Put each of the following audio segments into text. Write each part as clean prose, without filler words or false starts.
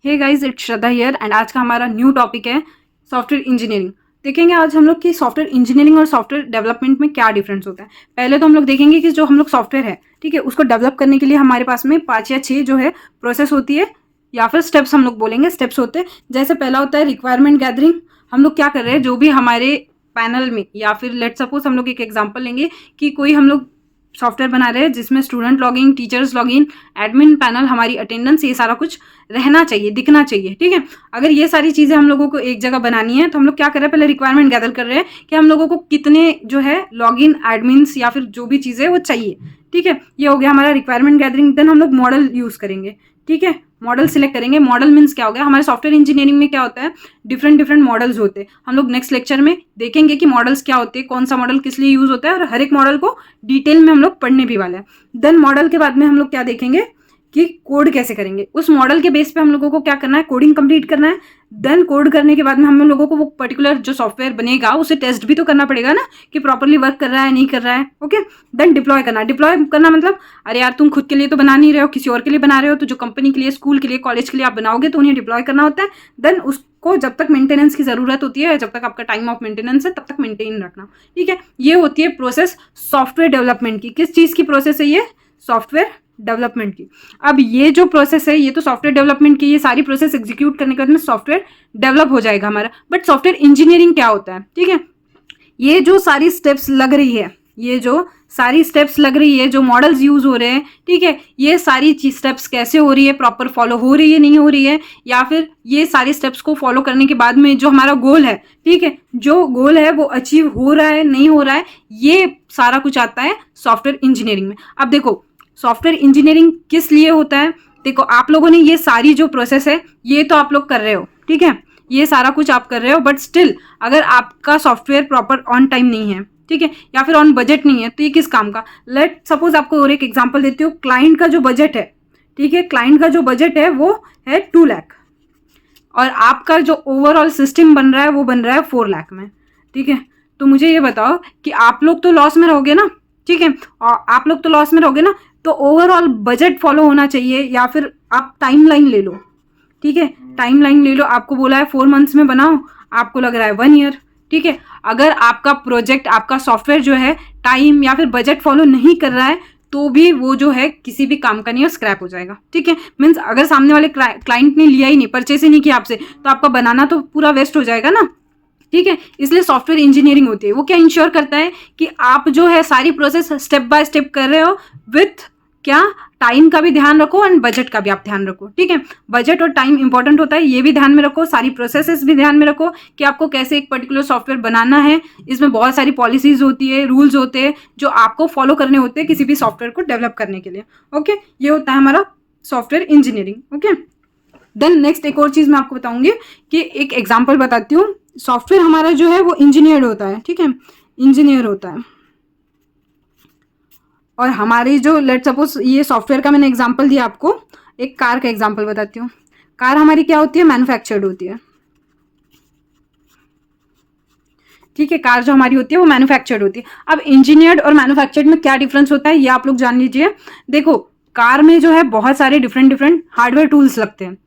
Hey guys, it's Shraddha here and आज का हमारा न्यू टॉपिक है सॉफ्टवेयर इंजीनियरिंग। देखेंगे आज हम लोग कि सॉफ्टवेयर इंजीनियरिंग और सॉफ्टवेयर डेवलपमेंट में क्या डिफरेंस होता है। पहले तो हम लोग देखेंगे कि जो हम लोग सॉफ्टवेयर है, ठीक है, उसको डेवलप करने के लिए हमारे पास में 5 या 6 जो है प्रोसेस होती है या फिर स्टेप्स हम लोग बोलेंगे, स्टेप्स होते हैं। जैसे पहला होता है रिक्वायरमेंट गैदरिंग। हम लोग क्या कर रहे हैं, जो भी हमारे पैनल में या फिर लेट सपोज हम लोग एक एग्जाम्पल लेंगे कि कोई हम लोग सॉफ्टवेयर बना रहे हैं जिसमें student login, teachers login, admin panel, हमारी अटेंडेंस, ये सारा कुछ रहना चाहिए, दिखना चाहिए, ठीक है। अगर ये सारी चीज़ें हम लोगों को एक जगह बनानी है तो हम लोग क्या कर रहे हैं, पहले रिक्वायरमेंट गैदर कर रहे हैं कि हम लोगों को कितने जो है लॉगिन, एडमिन्स या फिर जो भी चीज़ें वो चाहिए, ठीक है। ये हो गया हमारा रिक्वायरमेंट गैदरिंग। देन हम लोग मॉडल यूज़ करेंगे, ठीक है, मॉडल सिलेक्ट करेंगे। मॉडल मीन्स क्या हो गया, हमारे सॉफ्टवेयर इंजीनियरिंग में क्या होता है, डिफरेंट डिफरेंट मॉडल्स होते हैं। हम लोग नेक्स्ट लेक्चर में देखेंगे कि मॉडल्स क्या होते हैं, कौन सा मॉडल किस लिए यूज होता है, और हर एक मॉडल को डिटेल में हम लोग पढ़ने भी वाले हैं। देन मॉडल के बाद में हम लोग क्या देखेंगे कि कोड कैसे करेंगे। उस मॉडल के बेस पे हम लोगों को क्या करना है, कोडिंग कंप्लीट करना है। देन कोड करने के बाद में हम लोगों को वो पर्टिकुलर जो सॉफ्टवेयर बनेगा उसे टेस्ट भी तो करना पड़ेगा ना कि प्रॉपरली वर्क कर रहा है नहीं कर रहा है, ओके। देन डिप्लॉय करना। डिप्लॉय करना मतलब अरे यार तुम खुद के लिए तो बना नहीं रहे हो, किसी और के लिए बना रहे हो, तो जो कंपनी के लिए, स्कूल के लिए, कॉलेज के लिए आप बनाओगे तो उन्हें डिप्लॉय करना होता है। देन उसको जब तक मेंटेनेंस की जरूरत होती है, जब तक आपका टाइम ऑफ मेंटेनेंस है, तब तक मेंटेन रखना, ठीक है। ये होती है प्रोसेस सॉफ्टवेयर डेवलपमेंट की। किस चीज की प्रोसेस है ये, सॉफ्टवेयर डेवलपमेंट की। अब ये जो प्रोसेस है ये तो सॉफ्टवेयर डेवलपमेंट की, ये सारी प्रोसेस एग्जीक्यूट करने के बाद में सॉफ्टवेयर डेवलप हो जाएगा हमारा। बट सॉफ्टवेयर इंजीनियरिंग क्या होता है, ठीक है, ये जो सारी स्टेप्स लग रही है, ये जो सारी स्टेप्स लग रही है, जो मॉडल्स यूज हो रहे हैं, ठीक है, ये सारी स्टेप्स कैसे हो रही है, प्रॉपर फॉलो हो रही है नहीं हो रही है, या फिर ये सारी स्टेप्स को फॉलो करने के बाद में जो हमारा गोल है, ठीक है, जो गोल है वो अचीव हो रहा है नहीं हो रहा है, ये सारा कुछ आता है सॉफ्टवेयर इंजीनियरिंग में। अब देखो सॉफ्टवेयर इंजीनियरिंग किस लिए होता है, देखो आप लोगों ने ये सारी जो प्रोसेस है ये तो आप लोग कर रहे हो, ठीक है, ये सारा कुछ आप कर रहे हो, बट स्टिल अगर आपका सॉफ्टवेयर प्रॉपर ऑन टाइम नहीं है, ठीक है, या फिर ऑन बजट नहीं है, तो ये किस काम का। लेट सपोज आपको और एक एग्जांपल देती हूँ। क्लाइंट का जो बजट है, ठीक है, क्लाइंट का जो बजट है वो है 2 लाख और आपका जो ओवरऑल सिस्टम बन रहा है वो बन रहा है 4 लाख में, ठीक है। तो मुझे ये बताओ कि आप लोग तो लॉस में रहोगे ना, ठीक है, और आप लोग तो लॉस में रहोगे ना, तो ओवरऑल बजट फॉलो होना चाहिए, या फिर आप टाइमलाइन ले लो, ठीक है, टाइमलाइन ले लो। आपको बोला है 4 मंथ्स में बनाओ, आपको लग रहा है 1 ईयर, ठीक है। अगर आपका प्रोजेक्ट, आपका सॉफ्टवेयर जो है टाइम या फिर बजट फॉलो नहीं कर रहा है तो भी वो जो है किसी भी काम का नहीं है, स्क्रैप हो जाएगा, ठीक है। मीन्स अगर सामने वाले क्लाइंट ने लिया ही नहीं, परचेस ही नहीं किया आपसे, तो आपका बनाना तो पूरा वेस्ट हो जाएगा ना, ठीक है। इसलिए सॉफ्टवेयर इंजीनियरिंग होती है। वो क्या इंश्योर करता है कि आप जो है सारी प्रोसेस स्टेप बाय स्टेप कर रहे हो, विथ क्या, टाइम का भी ध्यान रखो एंड बजट का भी आप ध्यान रखो, ठीक है। बजट और टाइम इंपॉर्टेंट होता है, ये भी ध्यान में रखो। सारी प्रोसेसेस भी ध्यान में रखो कि आपको कैसे एक पर्टिकुलर सॉफ्टवेयर बनाना है। इसमें बहुत सारी पॉलिसीज होती है, रूल्स होते हैं जो आपको फॉलो करने होते हैं किसी भी सॉफ्टवेयर को डेवलप करने के लिए, ओके। ये होता है हमारा software engineering, okay. Then next एक और चीज मैं आपको बताऊंगी कि एक एग्जाम्पल बताती हूँ। सॉफ्टवेयर हमारा जो है वो इंजीनियर्ड होता है, ठीक है, इंजीनियर होता है। और हमारी जो लेट सपोज ये सॉफ्टवेयर का मैंने एग्जांपल दिया आपको, एक कार का एग्जांपल बताती हूँ। कार हमारी क्या होती है, मैन्युफैक्चर्ड होती है, ठीक है, कार जो हमारी होती है वो मैन्युफैक्चर्ड होती है। अब इंजीनियर्ड और मैन्युफैक्चर्ड में क्या डिफरेंस होता है ये आप लोग जान लीजिए। देखो कार में जो है बहुत सारे डिफरेंट डिफरेंट हार्डवेयर टूल्स लगते हैं।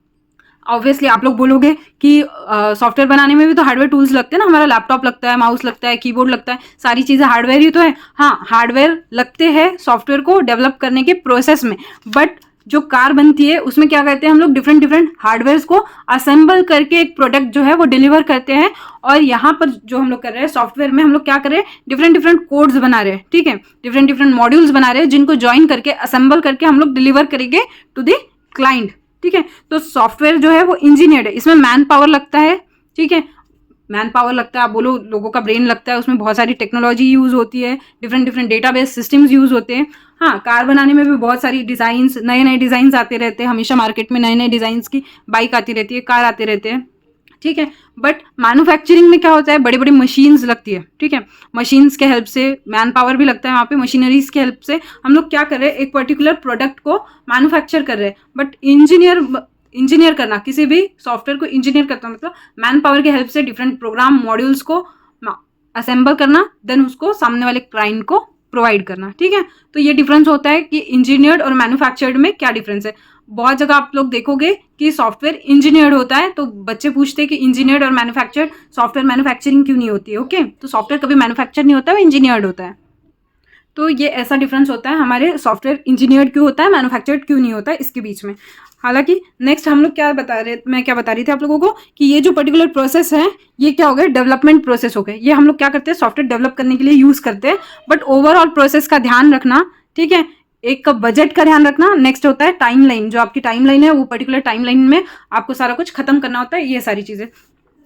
ऑब्वियसली आप लोग बोलोगे कि सॉफ्टवेयर बनाने में भी तो हार्डवेयर टूल्स लगते हैं ना, हमारा लैपटॉप लगता है, माउस लगता है, कीबोर्ड लगता है, सारी चीज़ें हार्डवेयर ही तो है। हाँ, हार्डवेयर लगते हैं सॉफ्टवेयर को डेवलप करने के प्रोसेस में, बट जो कार बनती है उसमें क्या करते हैं हम लोग, डिफरेंट डिफरेंट हार्डवेयर को असेंबल करके एक प्रोडक्ट जो है वो डिलीवर करते हैं। और यहाँ पर जो हम लोग कर रहे हैं सॉफ्टवेयर में, हम लोग क्या कर रहे हैं, डिफरेंट डिफरेंट कोड्स बना रहे हैं, ठीक है, डिफरेंट डिफरेंट मॉड्यूल्स बना रहे हैं जिनको ज्वाइन करके असेंबल करके हम लोग डिलीवर करेंगे टू द क्लाइंट, ठीक है। तो सॉफ्टवेयर जो है वो इंजीनियर्ड है, इसमें मैन पावर लगता है, ठीक है, मैन पावर लगता है, आप बोलो लोगों का ब्रेन लगता है, उसमें बहुत सारी टेक्नोलॉजी यूज होती है, different different database systems use होते हैं। हाँ, कार बनाने में भी बहुत सारी डिजाइन, नए नए डिजाइन आते रहते हैं, हमेशा मार्केट में नए नए डिजाइन की बाइक आती रहती है, कार आते रहते हैं, ठीक है। बट मैन्युफैक्चरिंग में क्या होता है, बड़ी बड़ी मशीन्स लगती है, ठीक है, मशीन्स के हेल्प से, मैन पावर भी लगता है वहाँ पे, मशीनरीज के हेल्प से हम लोग क्या कर रहे हैं, एक पर्टिकुलर प्रोडक्ट को मैन्युफैक्चर कर रहे हैं। बट इंजीनियर करना, किसी भी सॉफ्टवेयर को इंजीनियर करना मतलब मैन पावर के हेल्प से डिफरेंट प्रोग्राम मॉड्यूल्स को असेंबल करना, देन उसको सामने वाले क्लाइंट को प्रोवाइड करना, ठीक है। तो ये डिफरेंस होता है कि इंजीनियर्ड और मैन्युफैक्चर्ड में क्या डिफरेंस है। बहुत जगह आप लोग देखोगे कि सॉफ्टवेयर इंजीनियर होता है, तो बच्चे पूछते हैं कि इंजीनियर और मैन्युफैक्चर, सॉफ्टवेयर मैन्युफैक्चरिंग क्यों नहीं होती है। ओके, तो सॉफ्टवेयर कभी मैन्युफैक्चर नहीं होता है, वो इंजीनियर्ड होता है। तो ये ऐसा डिफरेंस होता है हमारे सॉफ्टवेयर इंजीनियर्ड क्यों होता है, मैन्युफैक्चर्ड क्यों नहीं होता है, इसके बीच में। हालांकि नेक्स्ट हम लोग मैं क्या बता रही थी आप लोगों को कि ये जो पर्टिकुलर प्रोसेस है ये क्या हो गया, डेवलपमेंट प्रोसेस हो गए। ये हम लोग क्या करते हैं, सॉफ्टवेयर डेवलप करने के लिए यूज करते हैं, बट ओवरऑल प्रोसेस का ध्यान रखना, ठीक है। एक बजट का ध्यान रखना, नेक्स्ट होता है टाइमलाइन, जो आपकी टाइमलाइन है वो पर्टिकुलर टाइमलाइन में आपको सारा कुछ खत्म करना होता है, ये सारी चीजें।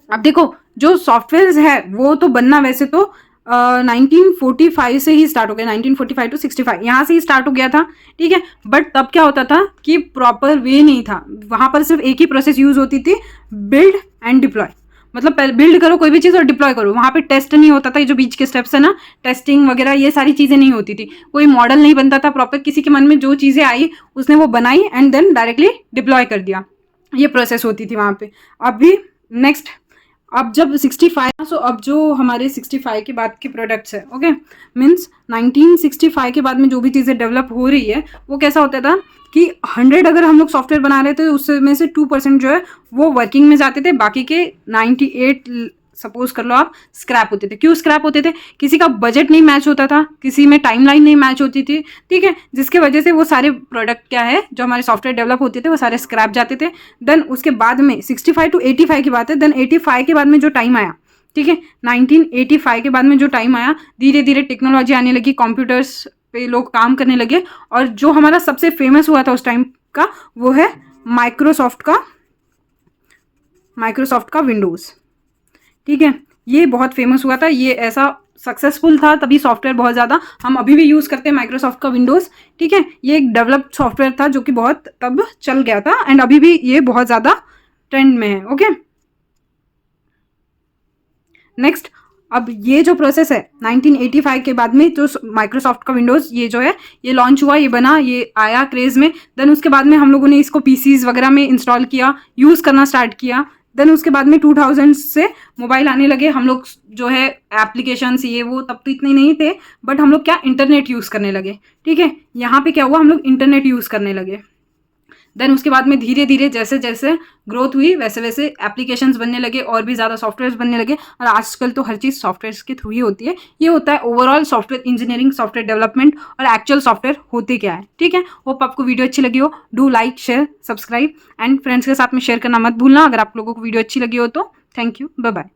अब देखो जो सॉफ्टवेयर है वो तो बनना वैसे तो 1945 से ही स्टार्ट हो गया, 1945 टू 65 यहाँ से ही स्टार्ट हो गया था, ठीक है। बट तब क्या होता था कि प्रॉपर वे नहीं था, वहां पर सिर्फ एक ही प्रोसेस यूज होती थी, बिल्ड एंड डिप्लॉय। मतलब बिल्ड करो कोई भी चीज़ और डिप्लॉय करो, वहाँ पे टेस्ट नहीं होता था, ये जो बीच के स्टेप्स है ना, टेस्टिंग वगैरह ये सारी चीज़ें नहीं होती थी, कोई मॉडल नहीं बनता था प्रॉपर, किसी के मन में जो चीज़ें आई उसने वो बनाई एंड देन डायरेक्टली डिप्लॉय कर दिया, ये प्रोसेस होती थी वहाँ पे। अभी नेक्स्ट, अब जब 65, सो अब जो हमारे 65 के बाद के प्रोडक्ट्स है, ओके, मीन्स 1965 के बाद में जो भी चीज़ें डेवलप हो रही है वो कैसा होता था कि 100 अगर हम लोग सॉफ्टवेयर बना रहे थे उसमें से 2% जो है वो वर्किंग में जाते थे, बाकी के 98 सपोज कर लो आप स्क्रैप होते थे। क्यों स्क्रैप होते थे, किसी का बजट नहीं मैच होता था, किसी में टाइमलाइन नहीं मैच होती थी, ठीक है, जिसके वजह से वो सारे प्रोडक्ट क्या है जो हमारे सॉफ्टवेयर डेवलप होते थे वो सारे स्क्रैप जाते थे। देन उसके बाद में 65 टू 85 की बात है, देन 85 के बाद में जो टाइम आया, ठीक है, 1985 के बाद में जो टाइम आया, धीरे धीरे टेक्नोलॉजी आने लगी, कंप्यूटर्स पे लोग काम करने लगे, और जो हमारा सबसे फेमस हुआ था उस टाइम का वो है माइक्रोसॉफ्ट का विंडोज़, ठीक है। ये बहुत फेमस हुआ था, ये ऐसा सक्सेसफुल था तभी सॉफ्टवेयर बहुत ज़्यादा, हम अभी भी यूज़ करते हैं माइक्रोसॉफ्ट का विंडोज़, ठीक है। ये एक डेवलप्ड सॉफ्टवेयर था जो कि बहुत तब चल गया था एंड अभी भी ये बहुत ज़्यादा ट्रेंड में है, ओके। नेक्स्ट, अब ये जो प्रोसेस है 1985 के बाद में जो माइक्रोसॉफ्ट का विंडोज़ ये जो है ये लॉन्च हुआ, ये बना, ये आया क्रेज़ में, देन उसके बाद में हम लोगों ने इसको पीसीज वगैरह में इंस्टॉल किया, यूज़ करना स्टार्ट किया। देन उसके बाद में 2000 से मोबाइल आने लगे, हम लोग जो है एप्लीकेशंस ये वो तब तो इतने नहीं थे, बट हम लोग क्या इंटरनेट यूज़ करने लगे, ठीक है। यहाँ पे क्या हुआ, हम लोग इंटरनेट यूज़ करने लगे। देन उसके बाद में धीरे धीरे जैसे जैसे ग्रोथ हुई वैसे वैसे एप्लीकेशंस बनने लगे और भी ज़्यादा सॉफ्टवेयर बनने लगे, और आजकल तो हर चीज़ सॉफ्टवेयर के थ्रू ही होती है। ये होता है overall software engineering, software development, और एक्चुअल सॉफ्टवेयर होते क्या है, ठीक है। होप आपको वीडियो अच्छी लगी हो, do like share subscribe and friends के साथ में शेयर करना मत भूलना अगर आप लोगों को वीडियो अच्छी लगी हो तो। Thank you, bye bye.